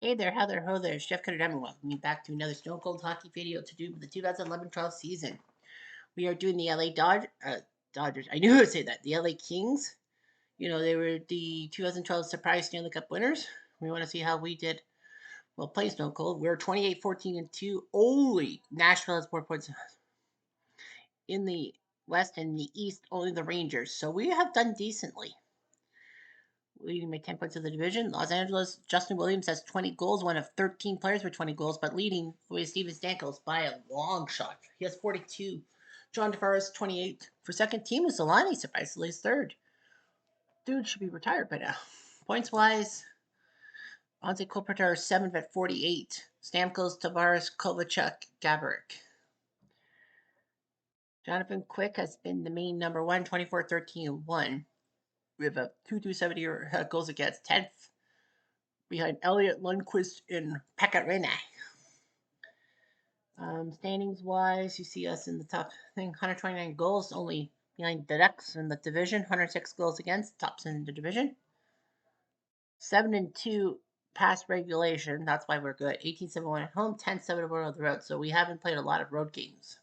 Hey there, how there, ho there, it's Jeff Cutter Diamond. Welcome you back to another Stone Cold Hockey video to do with the 2011-12 season. We are doing the Dodgers. I knew I would say that. The LA Kings. You know, they were the 2012 surprise Stanley Cup winners. We want to see how we did. Well, playing Stone Cold. We're 28-14-2. Only Nashville has more points in the West and the East. Only the Rangers. So we have done decently. Leading by 10 points of the division. Los Angeles, Justin Williams has 20 goals, one of 13 players with 20 goals, but leading with Steven Stamkos by a long shot. He has 42. John Tavares, 28. For second, Teemu Selanne, surprisingly, is third. Dude should be retired by now. Points-wise, Anze Kopitar, 7th at 48. Stamkos, Tavares, Kovalchuk, Gaborik. Jonathan Quick has been the main number one, 24-13-1. We have a 2.270 goals against, 10th behind Elliot Lundqvist in Pekka Rinne. Standings wise, you see us in the top thing, 129 goals, only behind the Ducks in the division, 106 goals against, tops in the division. 7-2 past regulation, that's why we're good. 18-7-1 at home, 10-7-1 on the road, so we haven't played a lot of road games.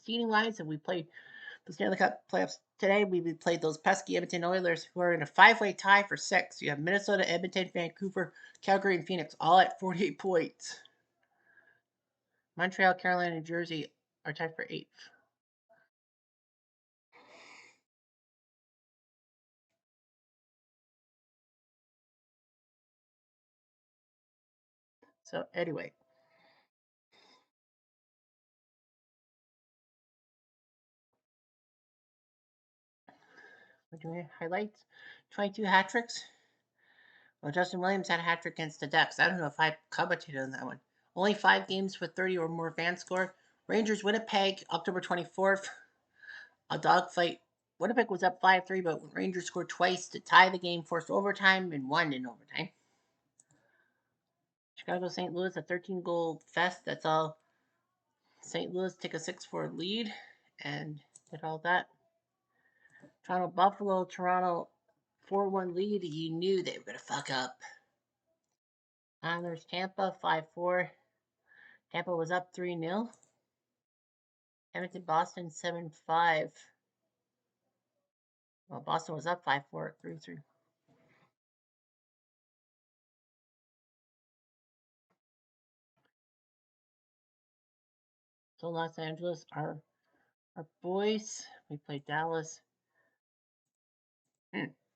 Seeding wise, if we played the Stanley Cup playoffs today, we played those pesky Edmonton Oilers, who are in a 5-way tie for 6. You have Minnesota, Edmonton, Vancouver, Calgary, and Phoenix, all at 48 points. Montreal, Carolina, and New Jersey are tied for 8th. So anyway, we're doing highlights. 22 hat tricks. Well, Justin Williams had a hat trick against the Ducks. I don't know if I commented on that one. Only 5 games with 30 or more fan score. Rangers Winnipeg, October 24th. A dogfight. Winnipeg was up 5-3, but Rangers scored twice to tie the game, forced overtime, and won in overtime. Chicago St. Louis, a 13-goal fest. That's all. St. Louis took a 6-4 lead and did all that. Toronto Buffalo, Toronto 4-1 lead. You knew they were going to fuck up. There's Tampa 5-4. Tampa was up 3-0. Edmonton Boston 7-5. Well, Boston was up 5-4 at 3-3. So Los Angeles, our boys, we played Dallas.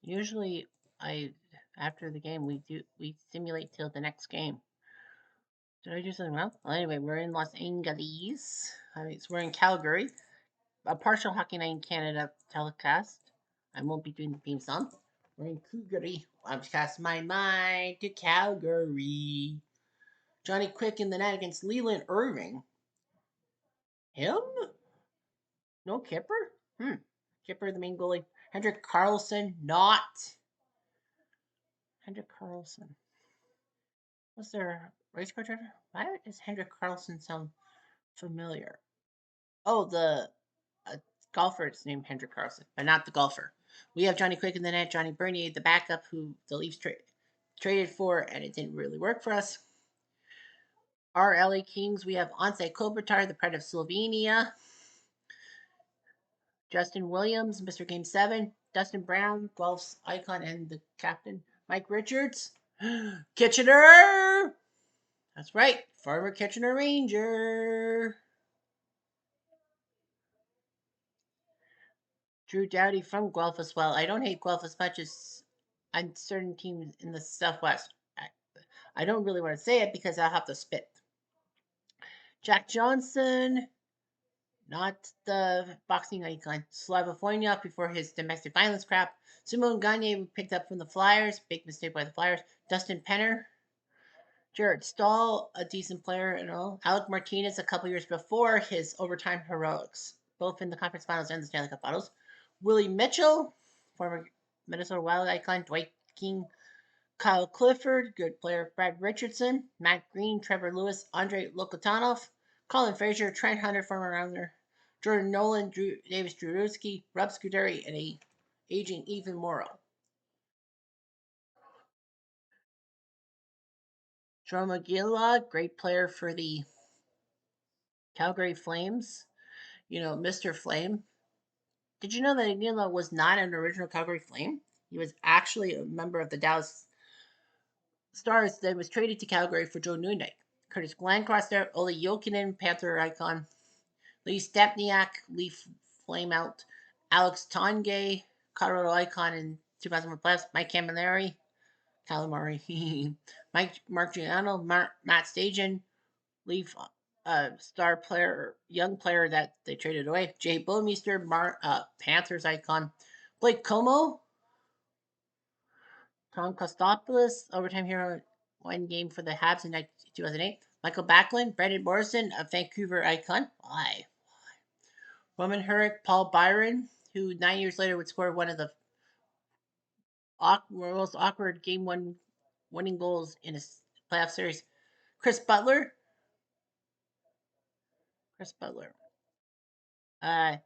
Usually, after the game we simulate till the next game. Did I do something wrong? Well, anyway, we're in Los Angeles. We're in Calgary. A partial Hockey Night in Canada telecast. I won't be doing the theme song. We're in Calgary. I'm casting my mind to Calgary. Johnny Quick in the net against Leland Irving. Him? No Kipper? Kipper, the main goalie. Hendrik Carlson, not. Hendrik Carlson. Was there a race car driver? Why does Hendrik Carlson sound familiar? Oh, the golfer is named Hendrik Carlson, but not the golfer. We have Johnny Quick in the net, Johnny Bernier, the backup, who the Leafs traded for, and it didn't really work for us. Our LA Kings, we have Anze Kopitar, the pride of Slovenia. Justin Williams, Mr. Game 7. Dustin Brown, Guelph's icon and the captain. Mike Richards. Kitchener! That's right, former Kitchener Ranger. Drew Doughty from Guelph as well. I don't hate Guelph as much as on certain teams in the Southwest. I don't really want to say it because I'll have to spit. Jack Johnson, not the boxing icon. Slava Foyniak before his domestic violence crap. Simone Gagne picked up from the Flyers. Big mistake by the Flyers. Dustin Penner. Jared Stahl, a decent player and all. Alec Martinez a couple years before his overtime heroics, both in the conference finals and the Stanley Cup finals. Willie Mitchell, former Minnesota Wild icon. Dwight King. Kyle Clifford, good player. Brad Richardson. Matt Green, Trevor Lewis, Andrei Lokotanov. Colin Fraser, Trent Hunter, former Rounder. Jordan Nolan, Davis Drewski, Rob Scuderi, and a aging Ethan Morrow. Jarome Iginla, great player for the Calgary Flames. You know, Mr. Flame. Did you know that Iginla was not an original Calgary Flame? He was actually a member of the Dallas Stars that was traded to Calgary for Joe Nunez. Curtis Glencross there, Olli Jokinen, Panther icon. Lee Stempniak, Leaf Flameout. Alex Tanguay, Colorado icon in 2001 playoffs. Mike Camilleri, Calamari. Mark Giuliano, Matt Stajan, Leaf star player, young player that they traded away. Jay Bouwmeester, Panthers icon. Blake Como, Tom Kostopoulos, overtime hero, one game for the Habs in 2008. Michael Backlund, Brendan Morrison, a Vancouver icon. Why? Roman Hurrick, Paul Byron, who 9 years later would score one of the most awkward game one winning goals in a playoff series. Chris Butler. Uh,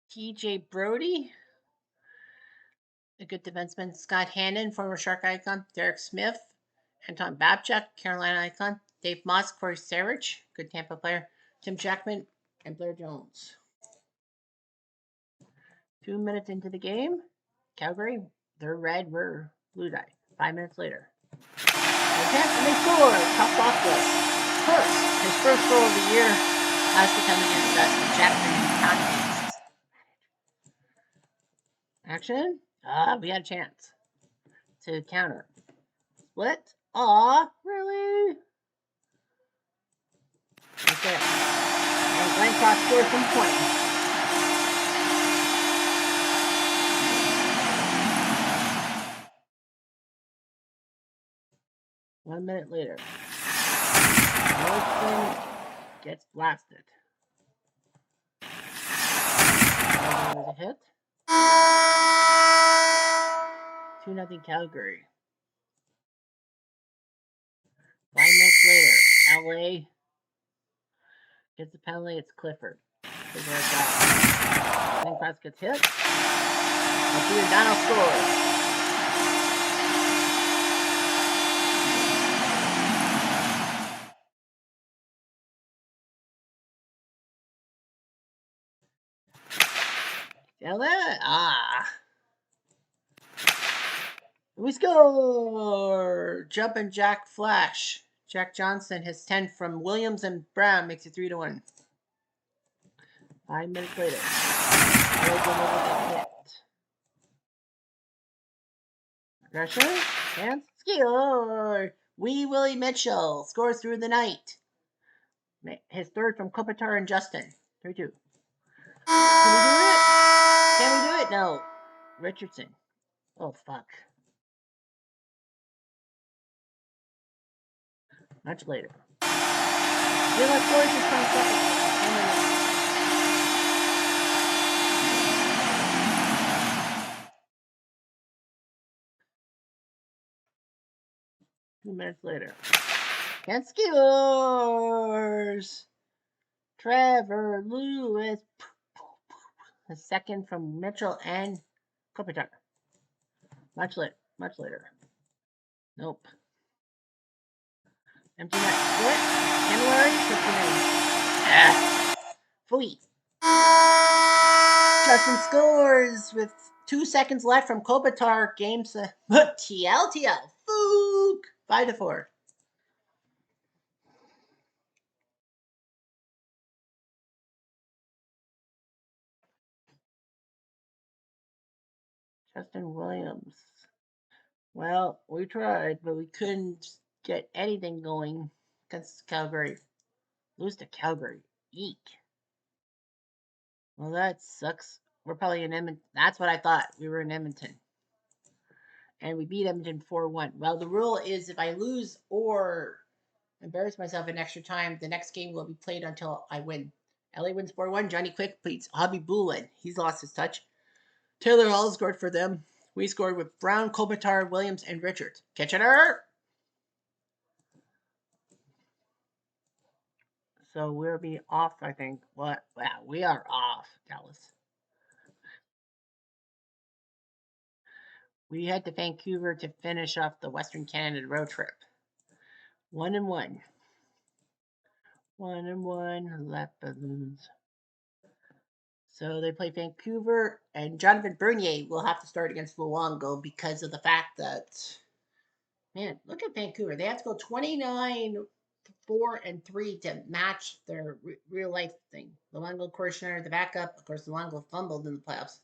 TJ Brody, a good defenseman. Scott Hannon, former Shark icon. Derek Smith, Anton Babchuk, Carolina icon. Dave Moss, Corey Sarich, good Tampa player. Tim Jackman, and Blair Jones. 2 minutes into the game, Calgary, they're red, we're blue dye. 5 minutes later. And they score. Kostopoulos. His first goal of the year has to come against us with Jackman. Action. We had a chance to counter. Split. Really? Okay. And Glencross scores from point. One minute later. Wilson gets blasted. There's a hit. 2-0 Calgary. 5 minutes later, LA gets the penalty. It's Clifford. Glencross gets hit. Giordano scores. LA. We score! Jumping Jack Flash. Jack Johnson has 10 from Williams and Brown, makes it 3-1. 5 minutes later. Aggression and score! Wee Willie Mitchell scores through the night. His third from Kopitar and Justin. 3-2. Can we do it? No. Richardson. Oh, fuck. Much later. Villa scores his 22nd. 2 minutes later. And scores! Trevor Lewis. A second from Mitchell and Kopitar. Much later. Nope. Empty net. Split. January. 59. Fui. Justin scores with 2 seconds left from Kopitar. Games. TLTL. Fook. 5-4. Justin Williams. Well, we tried, but we couldn't get anything going against Calgary. Lose to Calgary. Eek. Well, that sucks. We're probably in Edmonton. That's what I thought. We were in Edmonton. And we beat Edmonton 4-1. Well, the rule is if I lose or embarrass myself in extra time, the next game will be played until I win. LA wins 4-1. Johnny Quick beats Hobby Bulin. He's lost his touch. Taylor Hall scored for them. We scored with Brown, Kopitar, Williams, and Richards. Kitchener! So we'll be off, I think. What? Wow, we are off, Dallas. We head to Vancouver to finish off the Western Canada road trip. 1-1. 1-1. Lap balloons. So they play Vancouver, and Jonathan Bernier will have to start against Luongo because of the fact that, man, look at Vancouver. They have to go 29, 4-3 to match their real life thing. Luongo, Korshner, the backup. Of course, Luongo fumbled in the playoffs.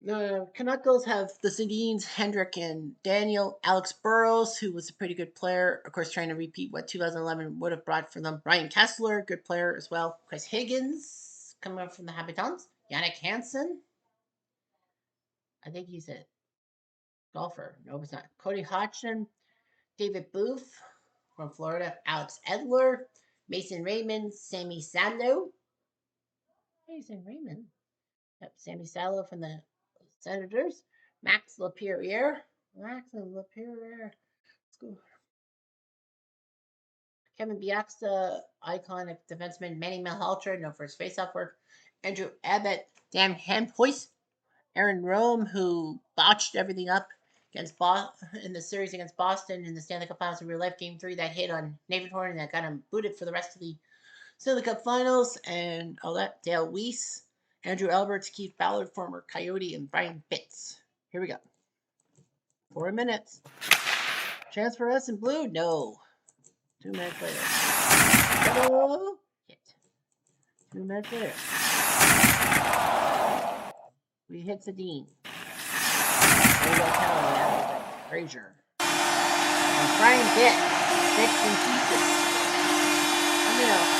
The Canucks have the Sedins, Hendrick, and Daniel. Alex Burrows, who was a pretty good player, of course, trying to repeat what 2011 would have brought for them. Ryan Kessler, good player as well. Chris Higgins, coming up from the Habitants. Yannick Hansen, I think he's a golfer. No, he's not. Cody Hodgson, David Booth from Florida. Alex Edler, Mason Raymond, Sammy Salo. Mason Raymond. Yep, Sammy Salo from the Senators. Max Lapierre. Max Lapierre. Let's go. Kevin Bieksa, iconic defenseman. Manny Malhotra, known for his faceoff work. Andrew Abbott. Dan Hemhoist. Aaron Rome, who botched everything up against in the series against Boston in the Stanley Cup Finals in real life. Game 3, that hit on Nathan Horn that got him booted for the rest of the Stanley Cup Finals, and all that. Dale Weiss, Andrew Alberts, Keith Ballard, former Coyote, and Brian Fitz. Here we go. 4 minutes. Chance for us in blue? No. 2 minutes later. Oh, hit. 2 minutes later. We hit Sedin. There we go, penalty. Frazier. And Brian Fitz. Fitz in pieces. Let me know.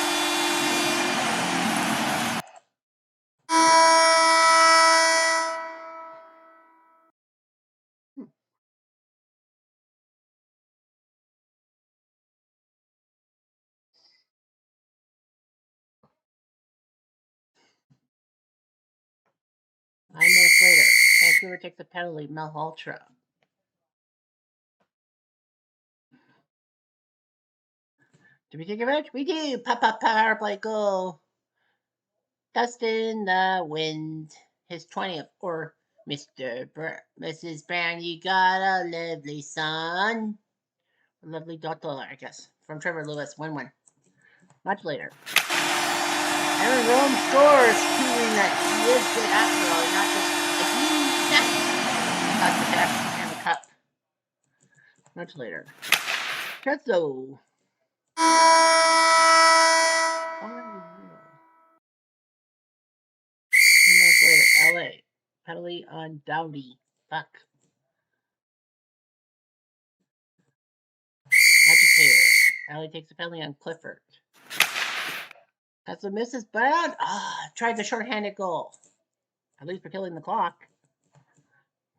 Nine minutes later, Vancouver takes a penalty. Malhotra. Do we take advantage? We do. Power play goal. Dustin the Wind. His 20th. Or Mrs. Brown, you got a lovely son. A lovely daughter, I guess. From Trevor Lewis. 1-1. Much later. Aaron Rome scores, proving that he is good after all, not just a huge the cup. Much later. Ketso. 2 minutes later, LA. Penalty on Dowdy. Fuck. Agitator. LA takes a penalty on Clifford. Ketso misses Brown. Tried the shorthanded goal. At least for killing the clock.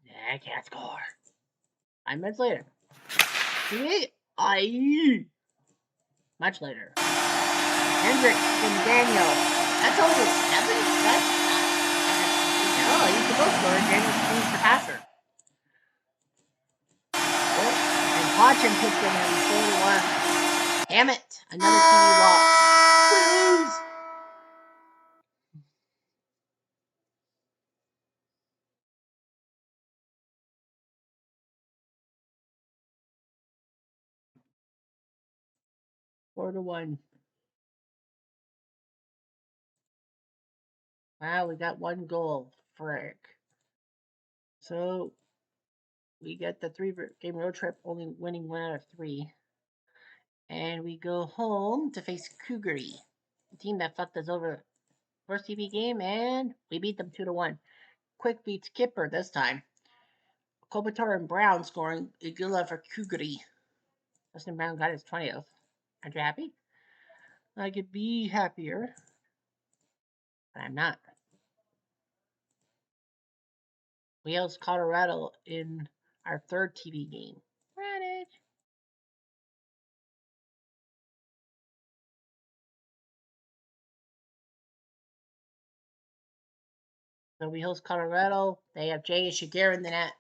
Yeah, can't score. 5 minutes later. Much later. Hendrick from Daniel. That's only a 7? That's not. No, he's the goal scorer. Daniel's the passer. And Hodgson puts in 4-1. Damn it. Another TV loss. Lose. Four to 1. Wow, we got 1 goal. Frick. So we get the 3-game road trip, only winning 1 out of 3. And we go home to face Calgary, the team that fucked us over first TV game, and we beat them 2-1. Quick beats Kipper this time. Kopitar and Brown scoring Igula for Calgary. Justin Brown got his 20th. Aren't you happy? I could be happier, but I'm not. We host Colorado in our 3rd TV game. Radish. So we host Colorado. They have Jay Shiger in the net.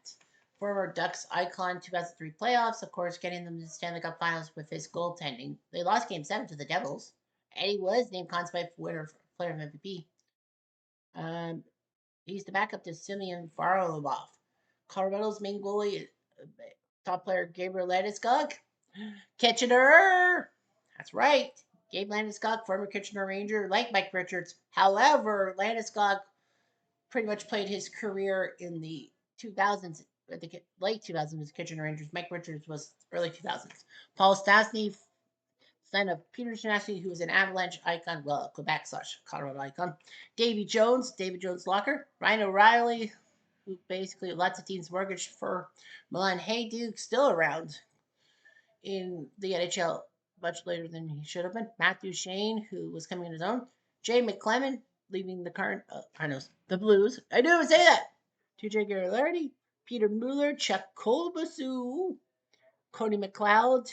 Former Ducks icon 2003 playoffs, of course, getting them to the Stanley Cup Finals with his goaltending. They lost Game 7 to the Devils. Eddie was named Conn Smythe winner player of MVP. He's the backup to Simeon Varlamov. Colorado's main goalie, top player Gabriel Landeskog. Kitchener! That's right. Gabe Landeskog, former Kitchener Ranger, like Mike Richards. However, Landeskog pretty much played his career in the 2000s, I think late 2000s was Kitchener Rangers. Mike Richards was early 2000s. Paul Stastny, son of Peter Stastny, who was an Avalanche icon, well, Quebec / Colorado icon. David Jones Locker. Ryan O'Reilly, who basically lots of teams mortgaged for Milan Hajduk, still around in the NHL much later than he should have been. Matthew Shane, who was coming in his own. Jay McClement, leaving the current, I know, the Blues. I knew I would say that. TJ Garrity, Peter Mueller, Chuck Kolbasu, Cody McLeod,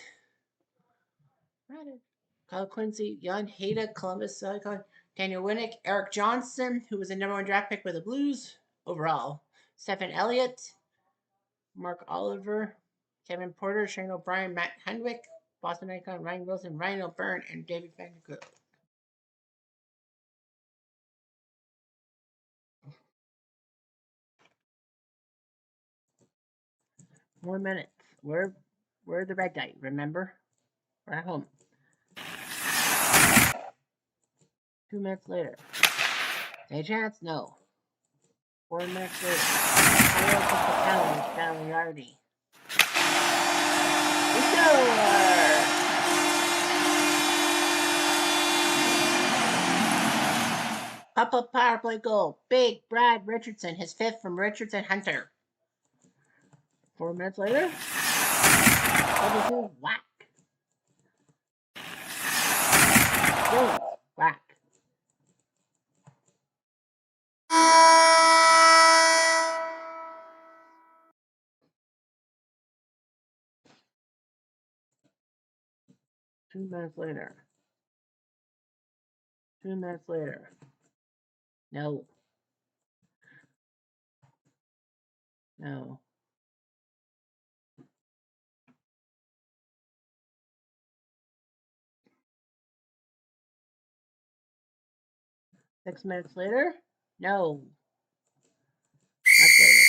Kyle Quincy, Jan Hayda, Columbus icon, Daniel Winnick, Eric Johnson, who was a number one draft pick for the Blues overall. Stephen Elliott, Mark Oliver, Kevin Porter, Shane O'Brien, Matt Hendwick, Boston icon Ryan Wilson, Ryan O'Byrne, and David Vandergriff. More minutes. We're the red guy, remember? We're at home. 2 minutes later. Any chance? No. 4 minutes later. Kyle took the penalty, Gagliardi. We go! Pop-up power play goal. Big Brad Richardson, his fifth from Richardson Hunter. 4 minutes later. Whack. Jones, whack. Two minutes later. 2 minutes later. No. No. Six minutes later. No. That's later.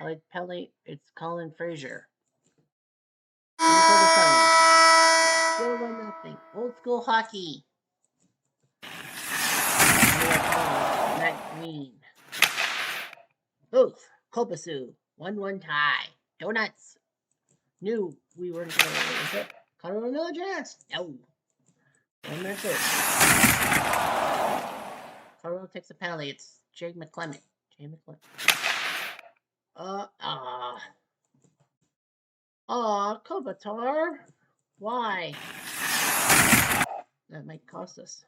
I like Pelly. It's Colin Fraser. Still 1-0. Old school hockey. Matt Green. Booth. Kopasu. 1-1 tie. Donuts. Knew we weren't going to lose it. Colorado another chance. No. 1 minute later. Colorado takes a penalty. It's Jay McClement. Kopitar. Why? That might cost us.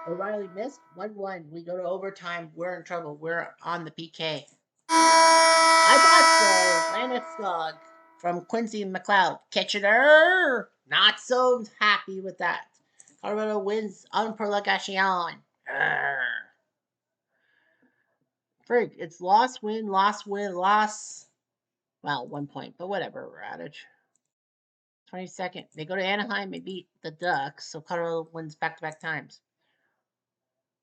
O'Reilly missed 1-1. We go to overtime. We're in trouble. We're on the PK. I thought so. Landeskog from Quincy McLeod. Kitchener. Not so happy with that. Colorado wins on prolongation. Frig, it's loss, win, loss, win, loss. Well, 1 point, but whatever, Radich. 22nd. They go to Anaheim and beat the Ducks, so Colorado wins back-to-back times.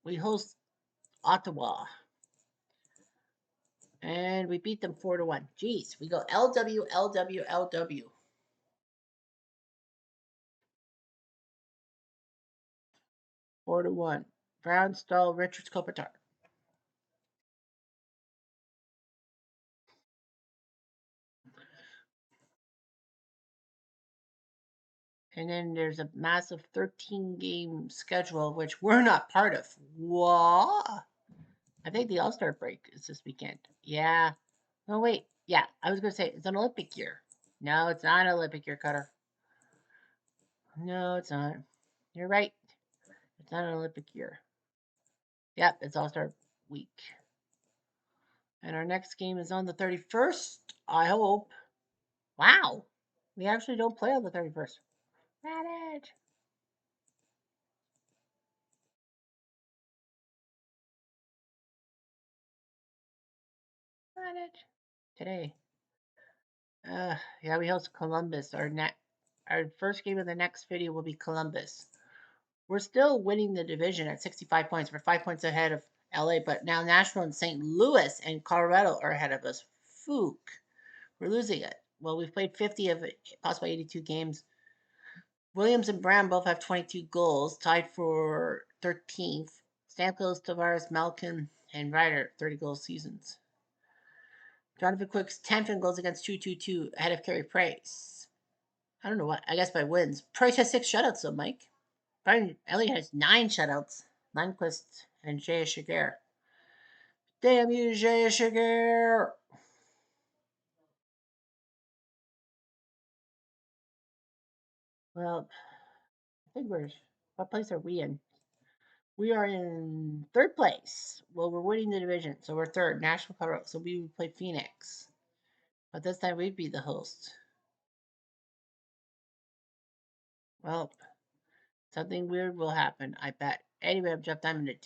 We host Ottawa. And we beat them 4-1. Jeez, we go LW, LW, LW. 4-1. Brown, Stahl, Richards, Kopitar. And then there's a massive 13-game schedule, which we're not part of. What? I think the All-Star break is this weekend. Yeah. No, wait. Yeah, I was going to say it's an Olympic year. No, it's not an Olympic year, Cutter. No, it's not. You're right. It's not an Olympic year. Yep, it's All-Star week. And our next game is on the 31st, I hope. Wow. We actually don't play on the 31st. Radich. Today. Yeah, we host Columbus. Our first game of the next video will be Columbus. We're still winning the division at 65 points. We're 5 points ahead of LA, but now Nashville and St. Louis and Colorado are ahead of us. Fook. We're losing it. Well, we've played 50 of possibly 82 games. Williams and Brown both have 22 goals, tied for 13th. Stamkos, Tavares, Malkin, and Ryder, 30 goal seasons. Jonathan Quick's 10th in goals against 2-2-2 ahead of Carey Price. I don't know what. I guess by wins. Price has 6 shutouts though, Mike. Brian Elliott has 9 shutouts. Lundqvist and Jay Shiger. Damn you, Jay Shiger! Well, I think we're. What place are we in? We are in third place. Well, we're winning the division, so we're third. Nashville, Colorado. So we would play Phoenix. But this time we'd be the host. Well, something weird will happen, I bet. Anyway, I'm Jeff Diamond at